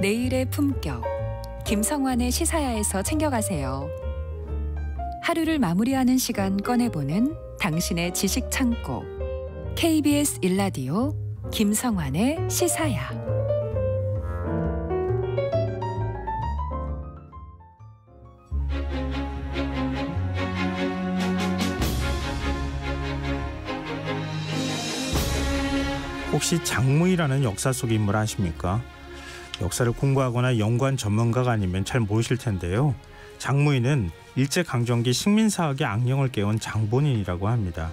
내일의 품격, 김성환의 시사야에서 챙겨가세요. 하루를 마무리하는 시간 꺼내보는 당신의 지식 창고. KBS 1라디오 김성환의 시사야. 혹시 장무이라는 역사 속 인물 아십니까? 역사를 공부하거나 연구한 전문가가 아니면 잘 모르실 텐데요. 장무이는 일제강점기 식민사학의 악령을 깨운 장본인이라고 합니다.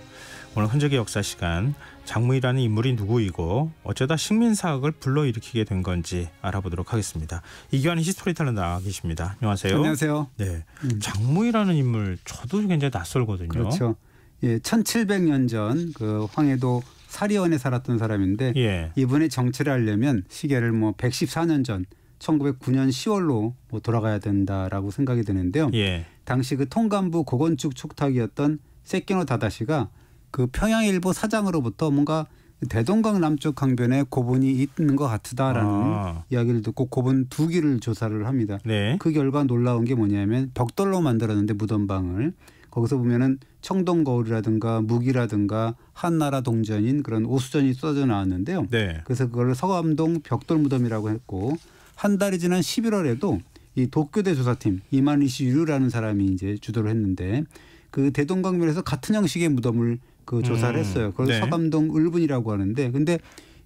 오늘 흔적의 역사 시간, 장무이라는 인물이 누구이고 어쩌다 식민사학을 불러일으키게 된 건지 알아보도록 하겠습니다. 이규환 히스토리텔러 나와 계십니다. 안녕하세요. 안녕하세요. 네, 장무이라는 인물 저도 굉장히 낯설거든요. 그렇죠. 예, 1700년 전 그 황해도 사리원에 살았던 사람인데 예. 이분의 정치를 하려면 시계를 114년 전 1909년 10월로 돌아가야 된다라고 생각이 드는데요. 예. 당시 그 통감부 고건축 촉탁이었던 세키노 다다시가 그 평양일보 사장으로부터 뭔가 대동강 남쪽 강변에 고분이 있는 것 같다라는 이야기를 듣고 고분 2기를 조사를 합니다. 네. 그 결과 놀라운 게 뭐냐면 벽돌로 만들었는데 무덤방을 거기서 보면은 청동거울이라든가 무기라든가 한나라 동전인 그런 오수전이 쏟아져 나왔는데요. 네. 그래서 그걸 서감동 벽돌 무덤이라고 했고 한 달이 지난 11월에도 이 도쿄대 조사팀 이만희씨 유류라는 사람이 이제 주도를 했는데 그 대동강변에서 같은 형식의 무덤을 그 조사를 했어요. 그걸 네. 서감동 을분이라고 하는데 근데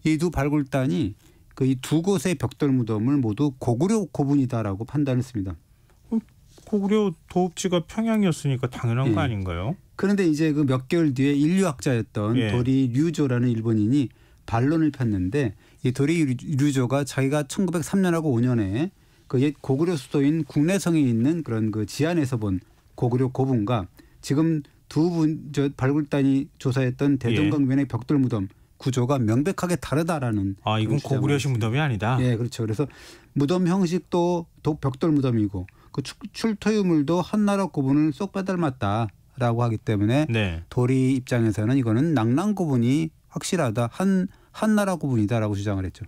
이 두 발굴단이 그 이 두 곳의 벽돌 무덤을 모두 고구려 고분이다라고 판단했습니다. 고구려 도읍지가 평양이었으니까 당연한 거 예. 아닌가요? 그런데 이제 그 몇 개월 뒤에 인류학자였던 예. 도리 류조라는 일본인이 반론을 폈는데 이 도리 류조가 자기가 1903년하고 5년에 그 옛 고구려 수도인 국내성에 있는 그런 그 지안에서 본 고구려 고분과 지금 두 분 저 발굴단이 조사했던 대동강변의 벽돌 무덤 구조가 명백하게 다르다라는. 이건 고구려식 무덤이 아니다. 예, 그렇죠. 그래서 무덤 형식도 벽돌 무덤이고 그 출토유물도 한나라 고분을 쏙 빼닮았다라고 하기 때문에 네. 도리 입장에서는 이거는 낙랑 고분이 확실하다. 한나라 고분이다라고 주장을 했죠.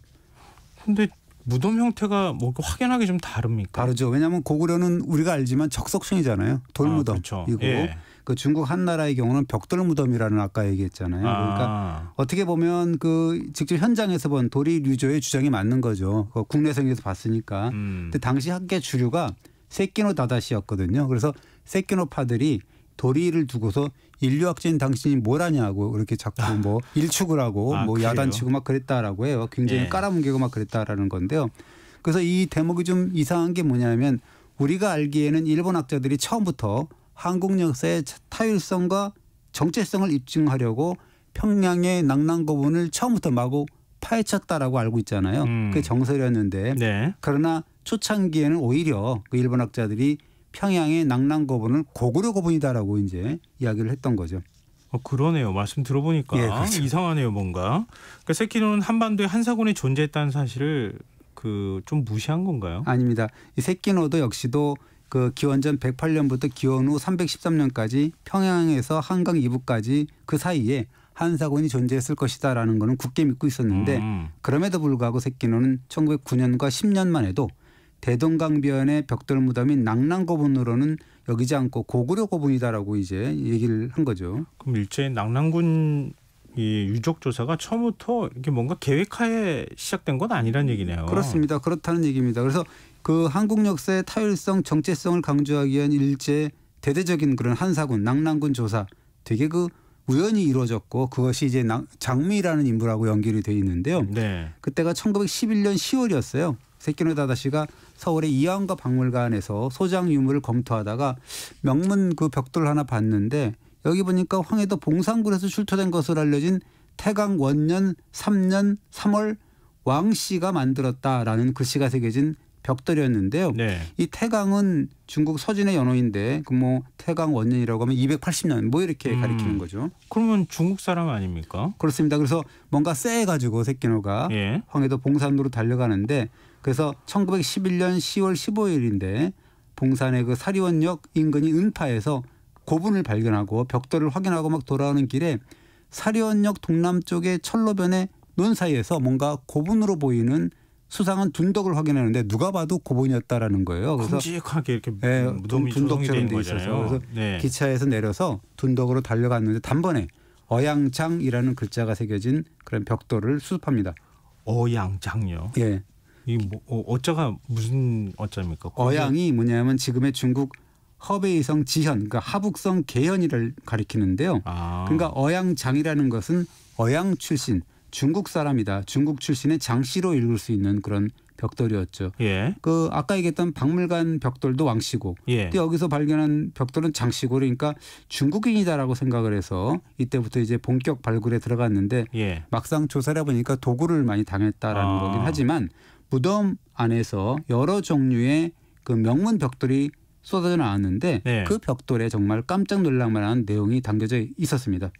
근데 무덤 형태가 뭐 확연하게 좀 다릅니까? 다르죠. 왜냐하면 고구려는 우리가 알지만 적석층이잖아요. 돌무덤이고 그렇죠. 예. 그 중국 한나라의 경우는 벽돌 무덤이라는 아까 얘기했잖아요. 그러니까 어떻게 보면 그 직접 현장에서 본 도리 류조의 주장이 맞는 거죠. 그 국내성에서 봤으니까. 근데 당시 학계 주류가 세키노 다다시였거든요. 그래서 세키노파들이 도리를 두고서 인류학자인 당신이 뭘 하냐고 이렇게 자꾸 일축을 하고 야단치고 막 그랬다라고 해요. 굉장히 깔아뭉개고 막 그랬다라는 건데요. 그래서 이 대목이 좀 이상한 게 뭐냐면 우리가 알기에는 일본 학자들이 처음부터 한국 역사의 타율성과 정체성을 입증하려고 평양의 낙랑고분을 처음부터 마구 파헤쳤다라고 알고 있잖아요. 그게 정설이었는데 네. 그러나 초창기에는 오히려 그 일본 학자들이 평양의 낙랑고분을 고구려 고분이다라고 이제 이야기를 했던 거죠. 그러네요. 말씀 들어보니까 그렇죠. 이상하네요, 뭔가. 그러니까 세키노는 한반도에 한사군이 존재했다는 사실을 좀 무시한 건가요? 아닙니다. 이 세키노도 역시도 그 기원전 108년부터 기원 후 313년까지 평양에서 한강 이북까지 그 사이에 한사군이 존재했을 것이다라는 거는 굳게 믿고 있었는데 그럼에도 불구하고 세키노는 1909년과 10년만 해도 대동강변의 벽돌 무덤인 낙랑고분으로는 여기지 않고 고구려 고분이다라고 이제 얘기를 한 거죠. 그럼 일제 낙랑군 이 유적 조사가 처음부터 이게 뭔가 계획하에 시작된 건 아니란 얘기네요. 그렇습니다. 그렇다는 얘기입니다. 그래서 그 한국 역사의 타율성, 정체성을 강조하기 위한 일제 대대적인 그런 한사군, 낙랑군 조사 되게 그 우연히 이루어졌고 그것이 이제 장무이라는 인물하고 연결이 돼 있는데요. 네. 그때가 1911년 10월이었어요. 세키노 다다시가 서울의 이화원과 박물관에서 소장 유물을 검토하다가 명문 그 벽돌 하나 봤는데 여기 보니까 황해도 봉산굴에서 출토된 것으로 알려진 태강 원년 3년 3월 왕씨가 만들었다라는 글씨가 새겨진 벽돌이었는데요. 네. 이 태강은 중국 서진의 연호인데 그 태강 원년이라고 하면 280년 이렇게 가리키는 거죠. 그러면 중국 사람 아닙니까? 그렇습니다. 그래서 뭔가 쎄가지고 세키노가 황해도 봉산으로 달려가는데 그래서 1911년 10월 15일인데 봉산의 그 사리원역 인근인 은파에서 고분을 발견하고 벽돌을 확인하고 막 돌아오는 길에 사리원역 동남쪽의 철로변의 논 사이에서 뭔가 고분으로 보이는 수상한 둔덕을 확인하는데 누가 봐도 고본이었다라는 거예요. 그래서 큼직하게 이렇게 네, 무덤이 둔덕처럼 돼 있어서 그래서 네. 기차에서 내려서 둔덕으로 달려갔는데 단번에 어양장이라는 글자가 새겨진 그런 벽돌을 수습합니다. 어양장요? 예. 이 어자가 무슨 어자입니까? 어양이 뭐냐면 지금의 중국 허베이성 지현, 그러니까 하북성 계현이를 가리키는데요. 그러니까 어양장이라는 것은 어양 출신, 중국 사람이다. 중국 출신의 장씨로 읽을 수 있는 그런 벽돌이었죠. 예. 그 아까 얘기했던 박물관 벽돌도 왕씨고, 예. 근데 여기서 발견한 벽돌은 장씨고, 그러니까 중국인이다라고 생각을 해서 이때부터 이제 본격 발굴에 들어갔는데 예. 막상 조사를 해보니까 도구를 많이 당했다라는 거긴 하지만 무덤 안에서 여러 종류의 그 명문 벽돌이 쏟아져 나왔는데 네. 그 벽돌에 정말 깜짝 놀랄만한 내용이 담겨져 있었습니다.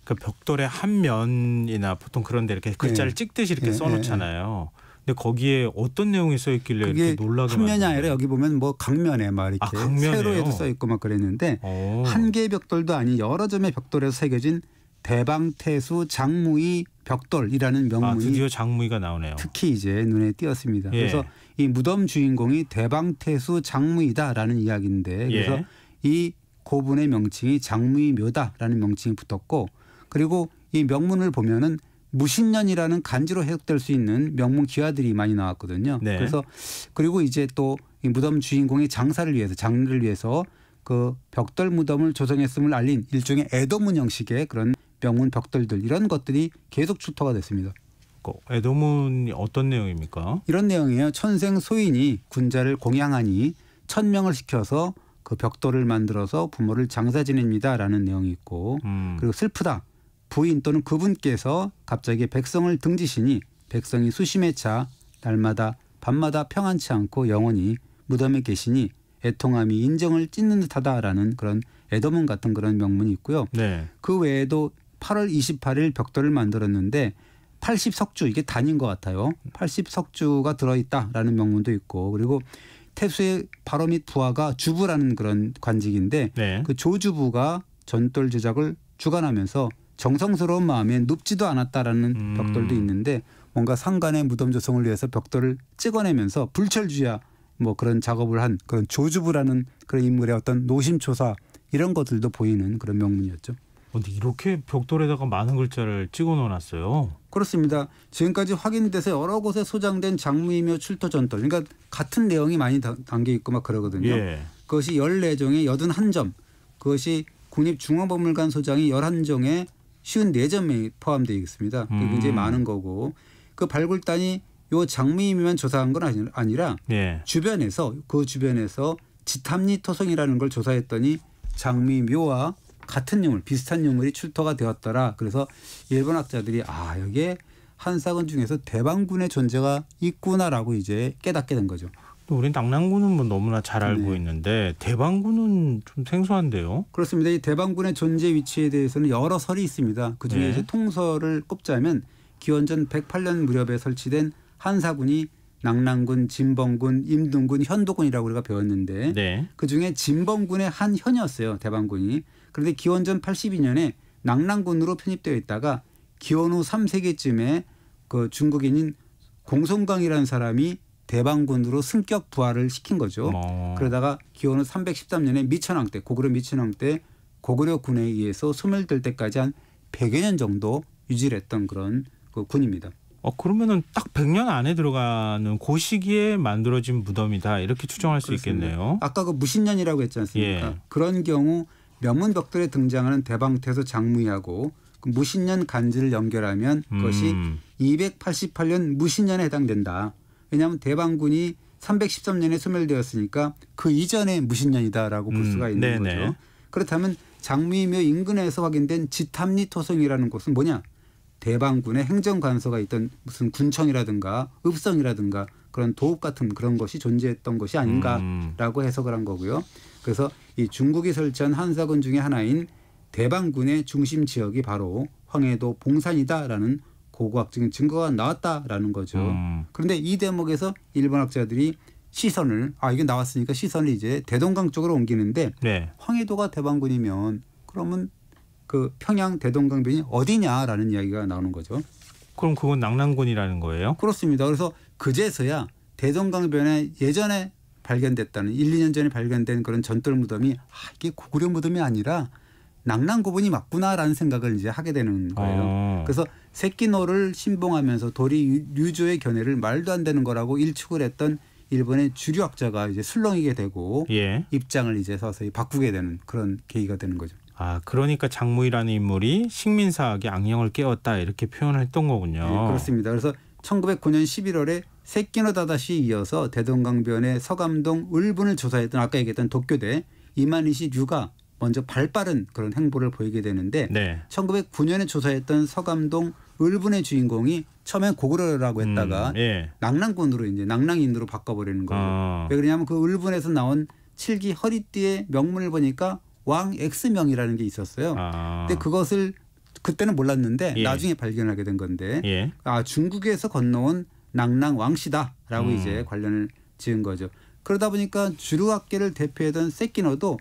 그 벽돌의 한 면이나 보통 그런데 이렇게 글자를 찍듯이 이렇게 써놓잖아요. 근데 거기에 어떤 내용이 써 있길래 이렇게 놀라게 한 면이 아니라 여기 보면 뭐 강면에 막 이렇게 세로에도 써 있고 막 그랬는데 한 개의 벽돌도 아닌 여러 점의 벽돌에서 새겨진 대방태수 장무의 벽돌이라는 명문이 드디어 장무의가 나오네요. 특히 이제 눈에 띄었습니다. 예. 그래서 이 무덤 주인공이 대방태수 장무이다라는 이야기인데 그래서 예. 이 고분의 명칭이 장무의묘다라는 명칭이 붙었고 그리고 이 명문을 보면은 무신년이라는 간지로 해석될 수 있는 명문 기와들이 많이 나왔거든요. 네. 그래서 그리고 이제 또 이 무덤 주인공의 장사를 위해서 장르를 위해서 그 벽돌 무덤을 조성했음을 알린 일종의 애도문 형식의 그런 명문 벽돌들 이런 것들이 계속 출토가 됐습니다. 애도문이 어떤 내용입니까? 이런 내용이에요. 천생 소인이 군자를 공양하니 1000명을 시켜서 그 벽돌을 만들어서 부모를 장사 지냅니다라는 내용이 있고 그리고 슬프다. 부인 또는 그분께서 갑자기 백성을 등지시니 백성이 수심에 차 날마다 밤마다 평안치 않고 영원히 무덤에 계시니 애통함이 인정을 찢는 듯하다라는 그런 애도문 같은 그런 명문이 있고요. 네. 그 외에도 8월 28일 벽돌을 만들었는데 80석주 이게 단인 것 같아요. 80석주가 들어있다라는 명문도 있고 그리고 태수의 바로 밑 부하가 주부라는 그런 관직인데 네. 그 조주부가 전돌 제작을 주관하면서 정성스러운 마음에 눕지도 않았다라는 벽돌도 있는데 뭔가 상간의 무덤 조성을 위해서 벽돌을 찍어내면서 불철주야 뭐 그런 작업을 한 그런 조주부라는 그런 인물의 어떤 노심초사 이런 것들도 보이는 그런 명문이었죠. 근데 이렇게 벽돌에다가 많은 글자를 찍어 놓았어요. 그렇습니다. 지금까지 확인돼서 여러 곳에 소장된 장무이묘 출토 전돌 그러니까 같은 내용이 많이 담겨 있고 막 그러거든요. 예. 그것이 14종에 81점 그것이 국립중앙박물관 소장이 11종에 54점이 포함되어 있습니다. 그게 굉장히 많은 거고 그 발굴단이 요 장무이묘만 조사한 건 아니라 예. 주변에서 그 주변에서 지탐리 토성이라는 걸 조사했더니 장무이묘와 같은 유물 비슷한 유물이 출토가 되었더라. 그래서 일본 학자들이 여기에 한사근 중에서 대방군의 존재가 있구나라고 이제 깨닫게 된 거죠. 또 우린 낙랑군은 뭐 너무나 잘 알고 있는데 대방군은 좀 생소한데요. 그렇습니다. 이 대방군의 존재 위치에 대해서는 여러 설이 있습니다. 그중에 이제 통설을 꼽자면 기원전 108년 무렵에 설치된 한사군이 낙랑군, 진범군, 임등군, 현도군이라고 우리가 배웠는데 네. 그중에 진범군의 한 현이었어요. 대방군이. 그런데 기원전 82년에 낙랑군으로 편입되어 있다가 기원 후 3세기쯤에 그 중국인인 공손광이라는 사람이 대방군으로 승격 부활을 시킨 거죠. 그러다가 기원 후 313년에 미천왕 때 고구려 미천왕 때 고구려 군에 의해서 소멸될 때까지 한 100여 년 정도 유지를 했던 그런 그 군입니다. 그러면은 딱 100년 안에 들어가는 그 시기에 만들어진 무덤이다 이렇게 추정할 수 그렇습니다. 있겠네요. 아까 그 무신년이라고 했지 않습니까? 예. 그런 경우 명문 벽돌에 등장하는 대방태수 장무이하고 그 무신년 간지를 연결하면 그것이 288년 무신년에 해당된다. 왜냐하면 대방군이 313년에 소멸되었으니까 그 이전에 무신년이다라고 볼 수가 있는 네네. 거죠. 그렇다면 장무이묘 인근에서 확인된 지탐리 토성이라는 곳은 뭐냐? 대방군의 행정관서가 있던 무슨 군청이라든가 읍성이라든가 그런 도읍 같은 그런 것이 존재했던 것이 아닌가라고 해석을 한 거고요. 그래서 이 중국이 설치한 한사군 중에 하나인 대방군의 중심 지역이 바로 황해도 봉산이다라는 고고학적인 증거가 나왔다라는 거죠. 그런데 이 대목에서 일본 학자들이 시선을 이게 나왔으니까 시선을 이제 대동강 쪽으로 옮기는데 네. 황해도가 대방군이면 그러면 그 평양 대동강변이 어디냐라는 이야기가 나오는 거죠. 그럼 그건 낙랑군이라는 거예요? 그렇습니다. 그래서 그제서야 대동강변에 예전에 발견됐다는 1, 2년 전에 발견된 그런 전돌 무덤이 이게 고구려 무덤이 아니라 낙랑고분이 맞구나라는 생각을 이제 하게 되는 거예요. 그래서 세끼노를 신봉하면서 도리 류조의 견해를 말도 안 되는 거라고 일축을 했던 일본의 주류학자가 이제 술렁이게 되고 예. 입장을 이제 서서히 바꾸게 되는 그런 계기가 되는 거죠. 그러니까 장무이라는 인물이 식민사학의 악령을 깨웠다 이렇게 표현했던 거군요. 네, 그렇습니다. 그래서 1909년 11월에 세끼노 다다시에 이어서 대동강변의 서감동 을분을 조사했던 아까 얘기했던 도쿄대 이만희시 류가 먼저 발빠른 그런 행보를 보이게 되는데 네. 1909년에 조사했던 서감동 을분의 주인공이 처음엔 고구려라고 했다가 예. 낙랑군으로 이제 낙랑인으로 바꿔버리는 거예요. 왜 그러냐면 그 을분에서 나온 칠기 허리띠의 명문을 보니까 왕 X명이라는 게 있었어요. 근데 그것을 그때는 몰랐는데 예. 나중에 발견하게 된 건데 예. 중국에서 건너온 낙랑 왕씨다라고 이제 관련을 지은 거죠. 그러다 보니까 주류학계를 대표하던 세끼노도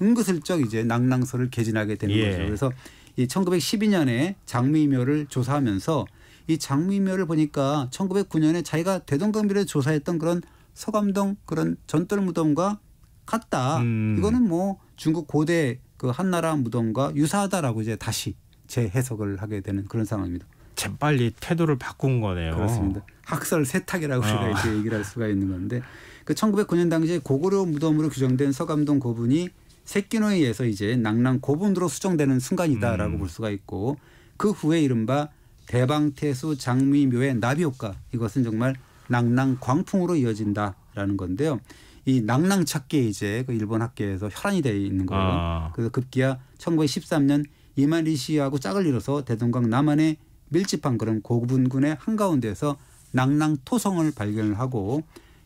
은근슬쩍 이제 낙랑서를 개진하게 되는 예. 거죠. 그래서 이 1912년에 장미묘를 조사하면서 이 장미묘를 보니까 1909년에 자기가 대동강변에 조사했던 그런 서감동 그런 전돌 무덤과 같다. 이거는 뭐 중국 고대 그 한나라 무덤과 유사하다라고 이제 다시 재해석을 하게 되는 그런 상황입니다. 재빨리 태도를 바꾼 거네요. 그렇습니다. 학설 세탁이라고 우리가 이렇게 얘기를 할 수가 있는 건데 그 1909년 당시에 고구려 무덤으로 규정된 서감동 고분이 세끼노에 의해서 이제 낙랑 고분으로 수정되는 순간이다라고 볼 수가 있고 그 후에 이른바 대방태수 장미묘의 나비효과 이것은 정말 낙랑 광풍으로 이어진다라는 건데요. 이 낙랑 찾기에 이제 그 일본 학계에서 혈안이 되어 있는 거예요. 그래서 급기야 1913년 이마리시하고 짝을 이뤄서 대동강 남한에 밀집한 그런 고분군의 한가운데에서 낙랑 토성을 발견을 하고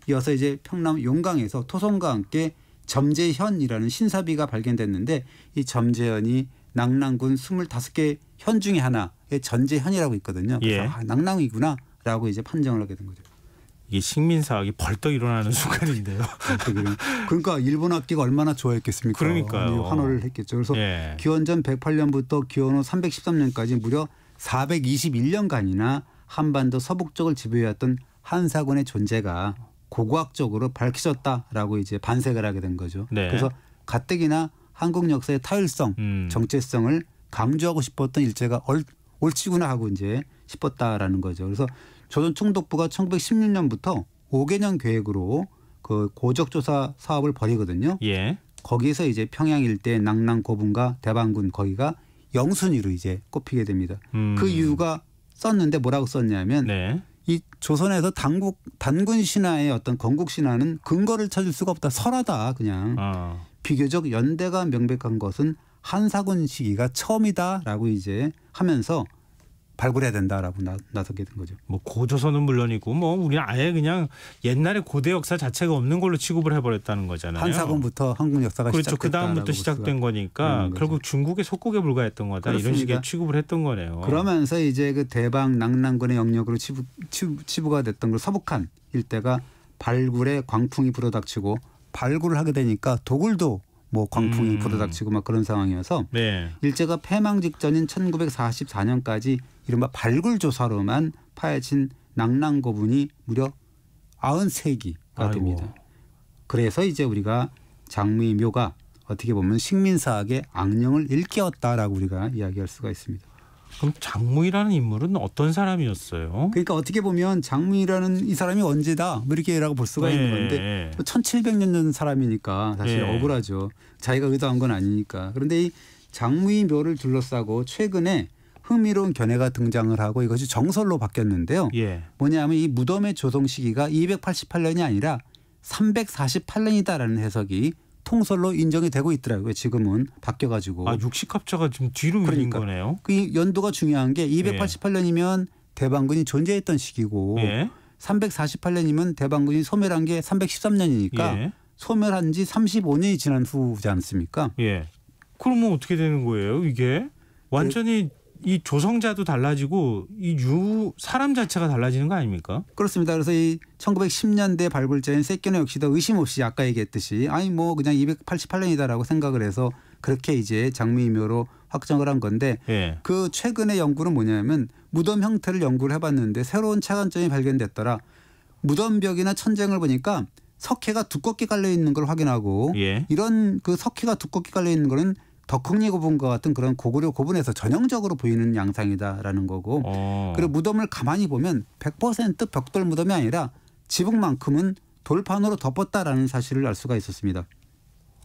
이어서 이제 평남 용강에서 토성과 함께 점재현이라는 신사비가 발견됐는데 이 점재현이 낙랑군 25개 현 중에 하나의 전재현이라고 있거든요. 그래서 예. 낙랑이구나라고 이제 판정을 하게 된 거죠. 이게 식민사학이 벌떡 일어나는 순간인데요. 그러니까 일본 학계가 얼마나 좋아했겠습니까? 그러니까요. 환호를 했겠죠. 그래서 예. 기원전 108년부터 기원 후 313년까지 무려 421년간이나 한반도 서북쪽을 지배해왔던 한사군의 존재가 고고학적으로 밝혀졌다라고 이제 반색을 하게 된 거죠. 네. 그래서 가뜩이나 한국 역사의 타율성, 정체성을 강조하고 싶었던 일제가 옳지구나 하고 이제 싶었다라는 거죠. 그래서 조선 총독부가 1916년부터 5개년 계획으로 그 고적조사 사업을 벌이거든요. 예. 거기에서 이제 평양 일대 낙랑 고분과 대방군 거기가 영순위로 이제 꼽히게 됩니다. 그 이유가 썼는데 뭐라고 썼냐면 네. 이 조선에서 단군 신화의 어떤 건국 신화는 근거를 찾을 수가 없다. 설하다 그냥. 비교적 연대가 명백한 것은 한사군 시기가 처음이다라고 이제 하면서 발굴해야 된다라고 나서게 된 거죠. 뭐 고조선은 물론이고 뭐 우리는 아예 그냥 옛날에 고대 역사 자체가 없는 걸로 취급을 해버렸다는 거잖아요. 한사군부터 한국 역사가 그렇죠. 시작됐다. 그 다음부터 시작된 거니까 결국 중국의 속국에 불과했던 거다. 그렇습니다. 이런 식의 취급을 했던 거네요. 그러면서 이제 그 대방 낙랑군의 영역으로 치부가 됐던 그 서북한 일대가 발굴에 광풍이 불어닥치고 발굴을 하게 되니까 도굴도 뭐 광풍이 불어닥치고 막 그런 상황이어서 네. 일제가 패망 직전인 1944년까지 이른바 발굴 조사로만 파헤친 낙랑 고분이 무려 93기가 됩니다. 그래서 이제 우리가 장미묘가 어떻게 보면 식민사학의 악령을 일깨웠다라고 우리가 이야기할 수가 있습니다. 그럼 장무이라는 인물은 어떤 사람이었어요? 그러니까 어떻게 보면 장무이라는 이 사람이 언제다 뭐 이렇게라고 볼 수가 있는 건데 1700년 전 사람이니까 사실 억울하죠. 자기가 의도한 건 아니니까. 그런데 이 장무이 묘를 둘러싸고 최근에 흥미로운 견해가 등장을 하고 이것이 정설로 바뀌었는데요. 뭐냐면 이 무덤의 조성 시기가 288년이 아니라 348년이다라는 해석이 통설로 인정이 되고 있더라고요. 지금은 바뀌어가지고. 60합자가 지금 뒤로 밀린 거네요. 그 연도가 중요한 게 288년이면 대방군이 존재했던 시기고 348년이면 대방군이 소멸한 게 313년이니까 소멸한 지 35년이 지난 후지 않습니까? 그러면 어떻게 되는 거예요? 이게 완전히 이 조성자도 달라지고 이 사람 자체가 달라지는 거 아닙니까? 그렇습니다. 그래서 이 1910년대 발굴자인 세끼노 역시도 의심 없이 아까 얘기했듯이 아니 뭐 그냥 288년이다라고 생각을 해서 그렇게 이제 장미묘로 확정을 한 건데 예. 그 최근의 연구는 뭐냐면 무덤 형태를 연구를 해봤는데 새로운 차관점이 발견됐더라. 무덤벽이나 천장을 보니까 석회가 두껍게 깔려 있는 걸 확인하고 예. 이런 그 석회가 두껍게 깔려 있는 거는 덕흥리 고분과 같은 그런 고구려 고분에서 전형적으로 보이는 양상이다라는 거고 그리고 무덤을 가만히 보면 100% 벽돌 무덤이 아니라 지붕만큼은 돌판으로 덮었다라는 사실을 알 수가 있었습니다.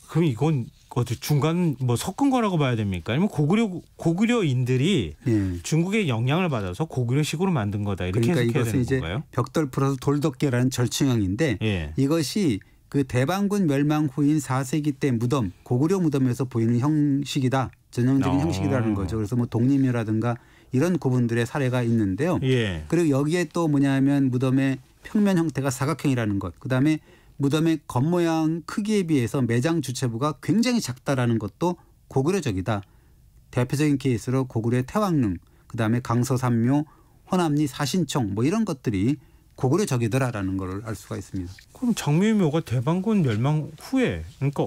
그럼 이건 어디 중간 뭐 섞은 거라고 봐야 됩니까? 아니면 고구려인들이 예. 중국의 영향을 받아서 고구려식으로 만든 거다 이렇게 그러니까 해석해야 이것은 되는 이제 건가요? 벽돌 풀어서 돌덮개라는 절충형인데 예. 이것이 그 대방군 멸망 후인 4세기 때 무덤 고구려 무덤에서 보이는 형식이다. 전형적인 형식이라는 거죠. 그래서 뭐 독림이라든가 이런 고분들의 사례가 있는데요. 예. 그리고 여기에 또 뭐냐면 무덤의 평면 형태가 사각형이라는 것. 그다음에 무덤의 겉모양 크기에 비해서 매장 주체부가 굉장히 작다라는 것도 고구려적이다. 대표적인 케이스로 고구려의 태왕릉, 그다음에 강서삼묘, 호남리 사신총 뭐 이런 것들이 고구려적이더라라는 걸 알 수가 있습니다. 그럼 장미묘가 대방군 멸망 후에 그러니까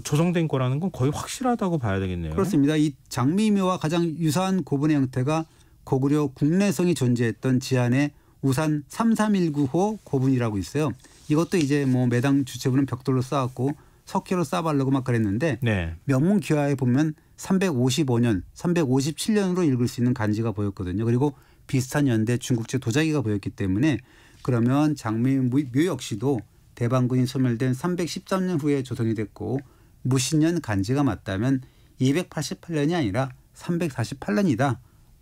조성된 거라는 건 거의 확실하다고 봐야 되겠네요. 그렇습니다. 이 장미묘와 가장 유사한 고분의 형태가 고구려 국내성이 존재했던 지안의 우산 3319호 고분이라고 있어요. 이것도 이제 뭐 매당 주체부는 벽돌로 쌓았고 석회로 쌓아바르고 막 그랬는데 네. 명문기화에 보면 355년, 357년으로 읽을 수 있는 간지가 보였거든요. 그리고 비슷한 연대 중국제 도자기가 보였기 때문에 그러면 장미묘 역시도 대방군이 소멸된 313년 후에 조성이 됐고 무신년 간지가 맞다면 288년이 아니라 348년이다.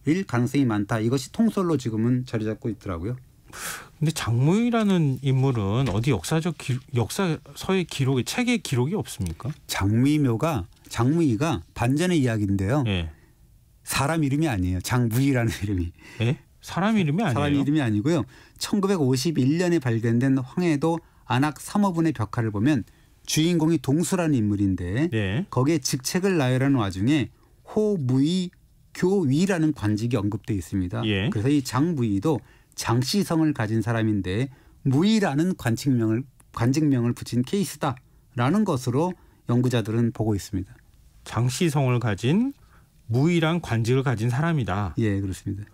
일 가능성이 많다. 이것이 통솔로 지금은 자리 잡고 있더라고요. 근데 장무이라는 인물은 어디 역사서의 기록에 책에 기록이 없습니까? 장무이가 반전의 이야기인데요. 예. 사람 이름이 아니에요. 장무이라는 이름이. 예? 사람 이름이 아니에요? 사람 이름이 아니고요. 1951년에 발견된 황해도 안악 3호분의 벽화를 보면 주인공이 동수라는 인물인데 네. 거기에 직책을 나열하는 와중에 호무이 교위라는 관직이 언급되어 있습니다. 예. 그래서 이 장무이도 장씨성을 가진 사람인데 무이라는 관직명을 붙인 케이스다라는 것으로 연구자들은 보고 있습니다. 장씨성을 가진 무이란 관직을 가진 사람이다. 예, 그렇습니다.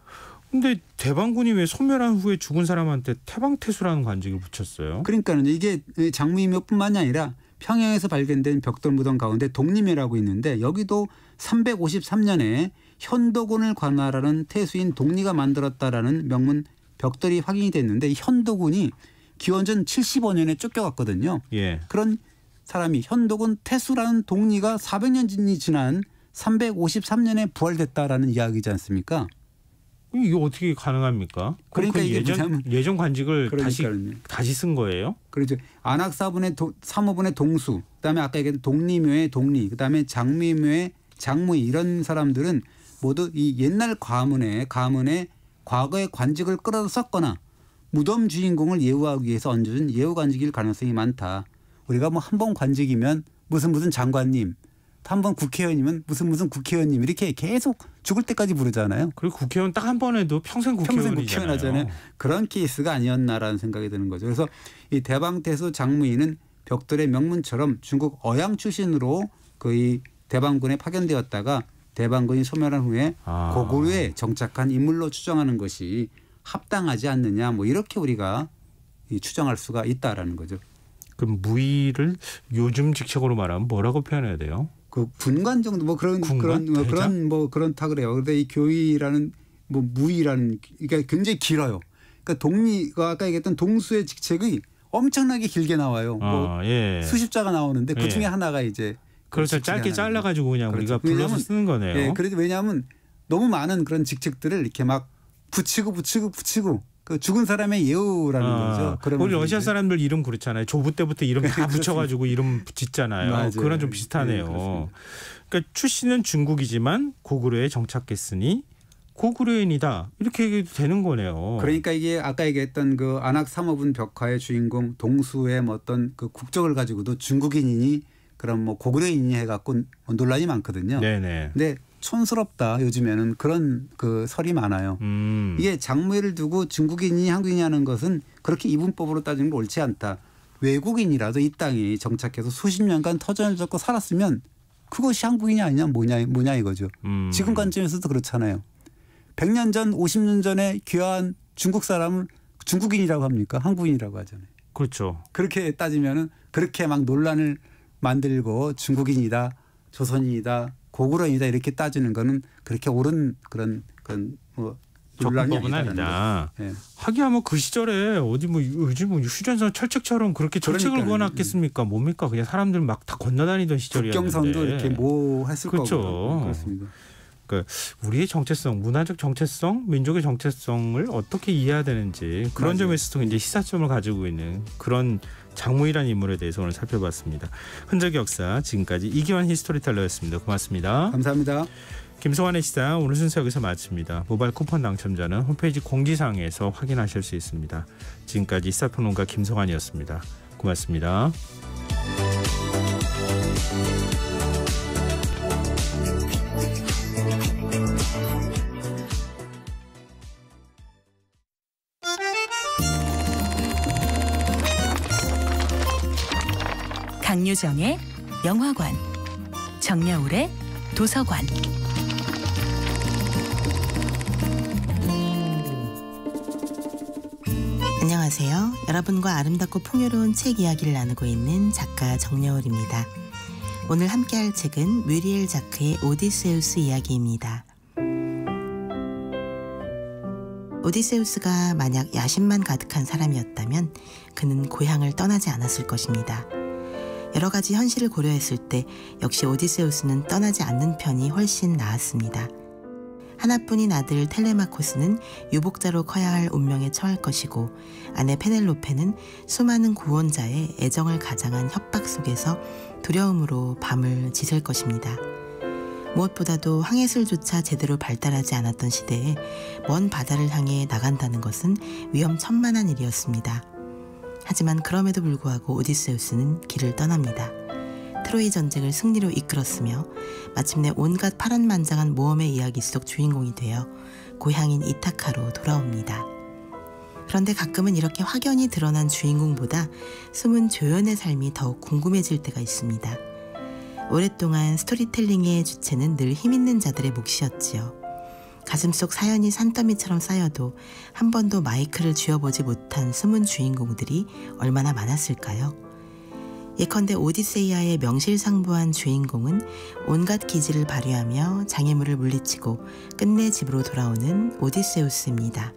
근데 대방군이 왜 소멸한 후에 죽은 사람한테 태방태수라는 관직을 붙였어요? 그러니까는 이게 장무이묘뿐만이 아니라 평양에서 발견된 벽돌 무덤 가운데 독림묘라고 있는데 여기도 353년에 현도군을 관할하는 태수인 독리가 만들었다라는 명문 벽돌이 확인이 됐는데 이 현도군이 기원전 75년에 쫓겨갔거든요. 예. 그런 사람이 현도군 태수라는 독리가 400년이 지난 353년에 부활됐다라는 이야기지 않습니까? 이게 어떻게 가능합니까? 그러니까 이게 예전 관직을 다시 쓴 거예요? 그렇죠. 안악 3호분의 동수, 그다음에 아까 얘기한 독리묘의 독리, 그다음에 장미묘의 장무이 이런 사람들은 모두 이 옛날 가문의 과거의 관직을 끌어다 썼거나 무덤 주인공을 예우하기 위해서 얹어준 예우 관직일 가능성이 많다. 우리가 뭐 한 번 관직이면 무슨 장관님, 한 번 국회의원이면 무슨 국회의원님 이렇게 계속 죽을 때까지 부르잖아요. 그리고 국회의원 딱 한 번 해도 평생 국회의원이잖아요. 하잖아요. 그런 케이스가 아니었나라는 생각이 드는 거죠. 그래서 이 대방태수 장무이는 벽돌의 명문처럼 중국 어양 출신으로 거의 대방군에 파견되었다가 대방군이 소멸한 후에 고구려에 정착한 인물로 추정하는 것이 합당하지 않느냐 뭐 이렇게 우리가 추정할 수가 있다라는 거죠. 그럼 무의를 요즘 직책으로 말하면 뭐라고 표현해야 돼요? 그 군관 정도 뭐 그런 타 그래요. 그런데 이 교위라는 뭐 무의라는 그러니까 굉장히 길어요. 그러니까 독리가 아까 얘기했던 동수의 직책이 엄청나게 길게 나와요. 예. 수십 자가 나오는데 그 중에 하나가 이제 그렇죠. 짧게 잘라가지고 그냥 그렇죠. 우리가 불러서 쓰는 거네요. 예, 그래도 왜냐하면 너무 많은 그런 직책들을 이렇게 막 붙이고 그 죽은 사람의 예우라는 거죠. 우리 러시아 사람들 이름 그렇잖아요. 조부 때부터 이름 다 붙여가지고 이름 짓잖아요. 맞아요. 그런 좀 비슷하네요. 네, 그러니까 출신은 중국이지만 고구려에 정착했으니 고구려인이다 이렇게 얘기해도 되는 거네요. 그러니까 이게 아까 얘기했던 그 안악 3호분 벽화의 주인공 동수의 뭐 어떤 그 국적을 가지고도 중국인이니 그럼 뭐 고구려인이 해갖고 논란이 많거든요. 네네. 근데 촌스럽다 요즘에는 그런 그 설이 많아요. 이게 장무이를 두고 중국인이 한국인이 하는 것은 그렇게 이분법으로 따지는 건 옳지 않다. 외국인이라도 이 땅에 정착해서 수십 년간 터전을 젓고 살았으면 그것이 한국인이 아니냐 뭐냐 이거죠. 지금 관점에서도 그렇잖아요. 100년 전 50년 전에 귀화한 중국 사람을 중국인이라고 합니까? 한국인이라고 하잖아요. 그렇죠. 그렇게 따지면은 그렇게 막 논란을 만들고 중국인이다, 조선인이다, 고구려인이다 이렇게 따지는 거는 그렇게 옳은 그런 뭐 접근법은 아니다. 네. 하기야 뭐 그 시절에 어디 뭐 요즘 뭐 휴전선 철책처럼 그렇게 철책을 그어놨겠습니까? 뭡니까? 그냥 사람들 막 다 건너다니던 시절이었는데. 국경선도 이렇게 뭐 했을 그렇죠. 거고. 그렇습니다. 그러니까 우리의 정체성, 문화적 정체성, 민족의 정체성을 어떻게 이해해야 되는지 그런 맞아요. 점에서 이제 시사점을 가지고 있는 그런 장무이라는 인물에 대해서 오늘 살펴봤습니다. 흔적의 역사 지금까지 이기환 히스토리텔러였습니다. 고맙습니다. 감사합니다. 김성환의 시사 오늘 순서 여기서 마칩니다. 모바일 쿠폰 당첨자는 홈페이지 공지사항에서 확인하실 수 있습니다. 지금까지 시사평론가 김성환이었습니다. 고맙습니다. 강유정의 영화관, 정여울의 도서관. 안녕하세요. 여러분과 아름답고 풍요로운 책 이야기를 나누고 있는 작가 정여울입니다. 오늘 함께할 책은 뮤리엘 자크의 오디세우스 이야기입니다. 오디세우스가 만약 야심만 가득한 사람이었다면 그는 고향을 떠나지 않았을 것입니다. 여러 가지 현실을 고려했을 때 역시 오디세우스는 떠나지 않는 편이 훨씬 나았습니다. 하나뿐인 아들 텔레마코스는 유복자로 커야 할 운명에 처할 것이고 아내 페넬로페는 수많은 구원자의 애정을 가장한 협박 속에서 두려움으로 밤을 지샐 것입니다. 무엇보다도 항해술조차 제대로 발달하지 않았던 시대에 먼 바다를 향해 나간다는 것은 위험천만한 일이었습니다. 하지만 그럼에도 불구하고 오디세우스는 길을 떠납니다. 트로이 전쟁을 승리로 이끌었으며 마침내 온갖 파란만장한 모험의 이야기 속 주인공이 되어 고향인 이타카로 돌아옵니다. 그런데 가끔은 이렇게 확연히 드러난 주인공보다 숨은 조연의 삶이 더욱 궁금해질 때가 있습니다. 오랫동안 스토리텔링의 주체는 늘 힘있는 자들의 몫이었지요. 가슴속 사연이 산더미처럼 쌓여도 한 번도 마이크를 쥐어보지 못한 숨은 주인공들이 얼마나 많았을까요? 예컨대 오디세이아의 명실상부한 주인공은 온갖 기지를 발휘하며 장애물을 물리치고 끝내 집으로 돌아오는 오디세우스입니다.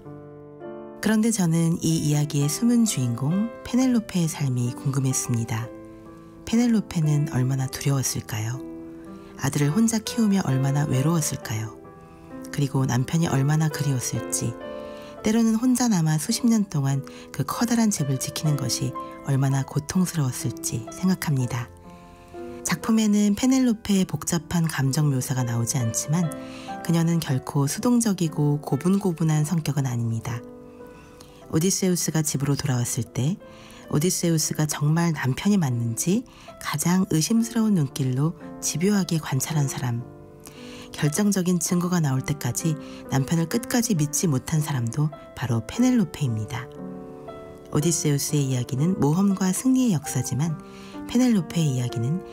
그런데 저는 이 이야기의 숨은 주인공 페넬로페의 삶이 궁금했습니다. 페넬로페는 얼마나 두려웠을까요? 아들을 혼자 키우며 얼마나 외로웠을까요? 그리고 남편이 얼마나 그리웠을지, 때로는 혼자 남아 수십 년 동안 그 커다란 집을 지키는 것이 얼마나 고통스러웠을지 생각합니다. 작품에는 페넬로페의 복잡한 감정 묘사가 나오지 않지만 그녀는 결코 수동적이고 고분고분한 성격은 아닙니다. 오디세우스가 집으로 돌아왔을 때 오디세우스가 정말 남편이 맞는지 가장 의심스러운 눈길로 집요하게 관찰한 사람, 결정적인 증거가 나올 때까지 남편을 끝까지 믿지 못한 사람도 바로 페넬로페입니다. 오디세우스의 이야기는 모험과 승리의 역사지만 페넬로페의 이야기는